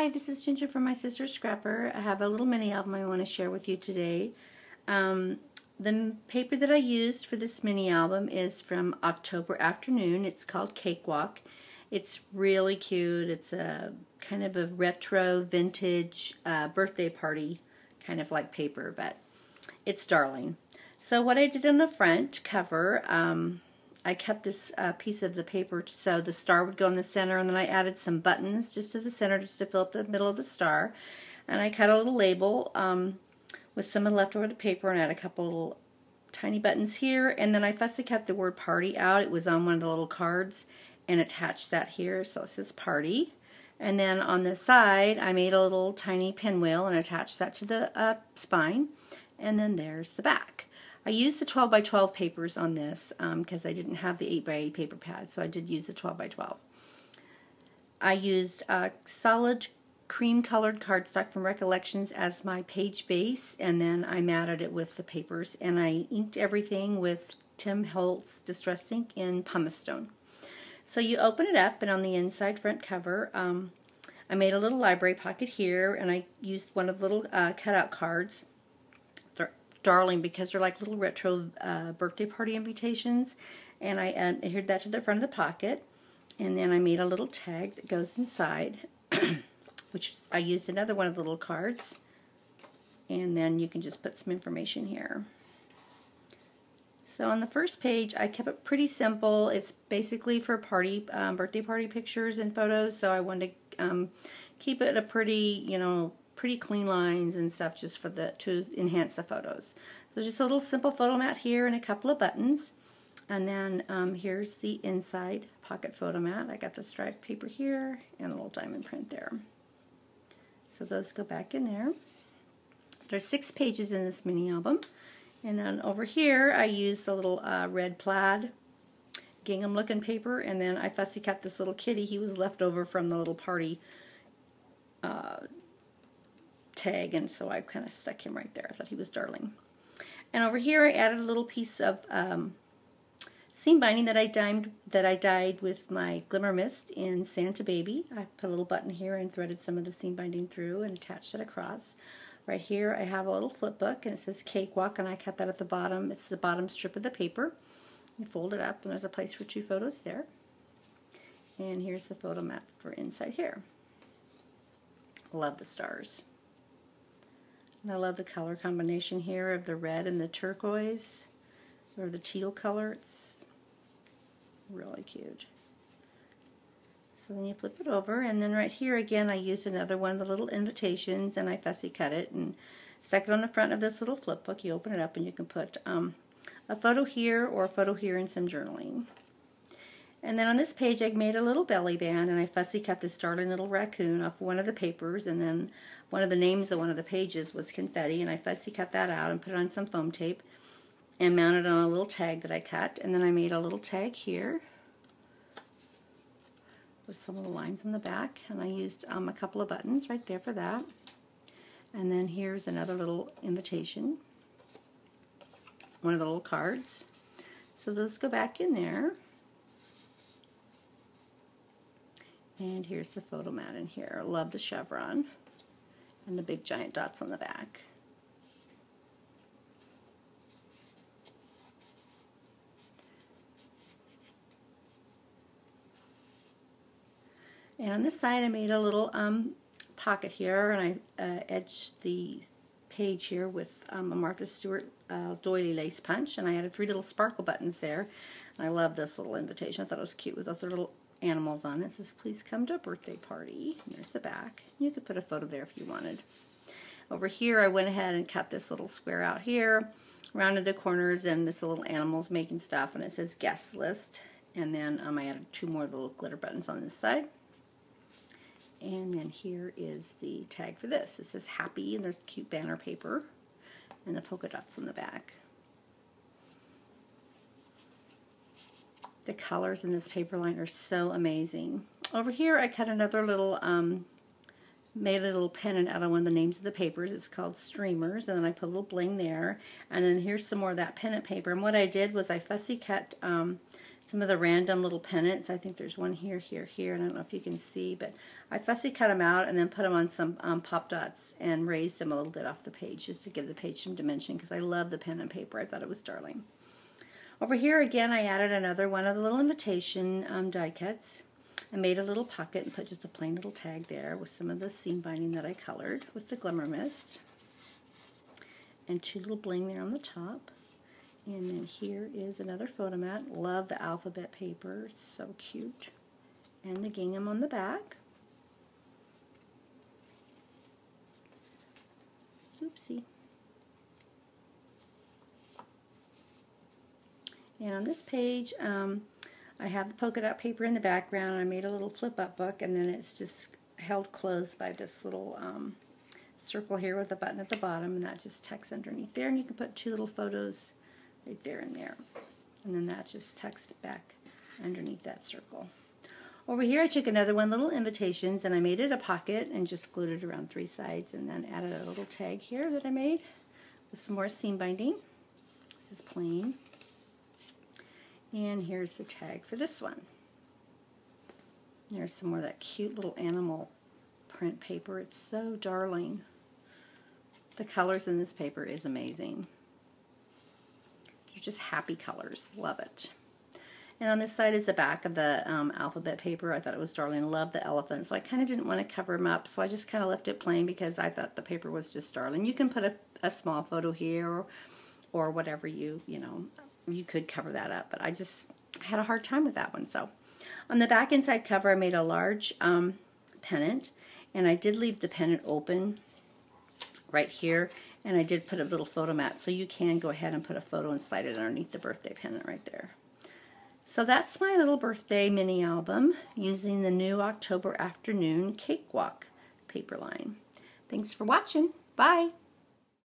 Hi, this is Ginger from My Sister's Scrapper. I have a little mini album I want to share with you today. The paper that I used for this mini album is from October Afternoon. It's called Cakewalk. It's really cute. It's a kind of a retro, vintage birthday party kind of like paper, but it's darling. So what I did on the front cover, I kept this piece of the paper so the star would go in the center, and then I added some buttons just to the center just to fill up the middle of the star. And I cut a little label with some of the leftover the paper and add a couple little tiny buttons here. And then I fussy cut the word party out. It was on one of the little cards and attached that here, so it says party. And then on the side I made a little tiny pinwheel and attached that to the spine. And then there's the back. I used the 12 by 12 papers on this because I didn't have the 8 by 8 paper pad, so I did use the 12 by 12. I used solid cream colored cardstock from Recollections as my page base, and then I matted it with the papers, and I inked everything with Tim Holtz Distress Ink in pumice stone. So you open it up, and on the inside front cover I made a little library pocket here, and I used one of the little cutout cards. Darling because they're like little retro birthday party invitations, and I adhered that to the front of the pocket, and then I made a little tag that goes inside which I used another one of the little cards, and then you can just put some information here. So on the first page I kept it pretty simple. It's basically for party birthday party pictures and photos, so I wanted to keep it a pretty, pretty clean lines and stuff just for to enhance the photos. So just a little simple photo mat here and a couple of buttons. And then here's the inside pocket photo mat. I got the striped paper here and a little diamond print there. So those go back in there. There's 6 pages in this mini album. And then over here I used the little red plaid gingham looking paper, and then I fussy cut this little kitty. He was left over from the little party tag, and so I kind of stuck him right there. I thought he was darling. And over here I added a little piece of seam binding that I dyed with my Glimmer Mist in Santa Baby. I put a little button here and threaded some of the seam binding through and attached it across. Right here I have a little flip book, and it says Cakewalk, and I cut that at the bottom. It's the bottom strip of the paper. You fold it up, and there's a place for 2 photos there. And here's the photo mat for inside here. Love the stars. And I love the color combination here of the red and the turquoise, or the teal color. It's really cute. So then you flip it over, and then right here again I used another one of the little invitations, and I fussy cut it and stuck it on the front of this little flip book. You open it up and you can put a photo here or a photo here and some journaling. And then on this page I made a little belly band, and I fussy cut this darling little raccoon off one of the papers, and then one of the names of one of the pages was confetti, and I fussy cut that out and put it on some foam tape and mounted on a little tag that I cut. And then I made a little tag here with some little lines on the back, and I used a couple of buttons right there for that. And then here's another little invitation, one of the little cards. So those go back in there. And here's the photo mat in here. I love the chevron and the big giant dots on the back. And on this side I made a little pocket here, and I edged the page here with a Martha Stewart doily lace punch, and I added 3 little sparkle buttons there. And I love this little invitation. I thought it was cute with those little animals on it. It says, "Please come to a birthday party." And there's the back. You could put a photo there if you wanted. Over here I went ahead and cut this little square out here, rounded the corners, and this little animals making stuff, and it says guest list. And then I added 2 more little glitter buttons on this side. And then here is the tag for this. It says happy, and there's cute banner paper and the polka dots on the back. The colors in this paper line are so amazing. Over here I cut another little, made a little pennant out of one of the names of the papers. It's called Streamers, and then I put a little bling there. And then here's some more of that pennant paper. And what I did was I fussy cut some of the random little pennants. I think there's one here, here, here, and I don't know if you can see, but I fussy cut them out and then put them on some pop dots and raised them a little bit off the page just to give the page some dimension because I love the pen and paper. I thought it was darling. Over here again, I added another one of the little invitation die cuts. I made a little pocket and put just a plain little tag there with some of the seam binding that I colored with the Glimmer Mist. And 2 little bling there on the top. And then here is another photo mat. Love the alphabet paper. It's so cute. And the gingham on the back. Oopsie. And on this page, I have the polka dot paper in the background. I made a little flip-up book, and then it's just held closed by this little circle here with a button at the bottom, and that just tucks underneath there. And you can put 2 little photos right there and there. And then that just tucks back underneath that circle. Over here I took another one, little invitations, and I made it a pocket and just glued it around 3 sides, and then added a little tag here that I made with some more seam binding. This is plain. And here's the tag for this one. There's some more of that cute little animal print paper. It's so darling. The colors in this paper is amazing. They're just happy colors. Love it. And on this side is the back of the alphabet paper. I thought it was darling. Love the elephant. So I kind of didn't want to cover them up, so I just kind of left it plain because I thought the paper was just darling. You can put a small photo here or whatever you could cover that up, but I had a hard time with that one. So on the back inside cover I made a large pennant, and I did leave the pennant open right here, and I did put a little photo mat, so you can go ahead and put a photo and slide it underneath the birthday pennant right there. So that's my little birthday mini album using the new October Afternoon Cakewalk paper line. Thanks for watching. Bye.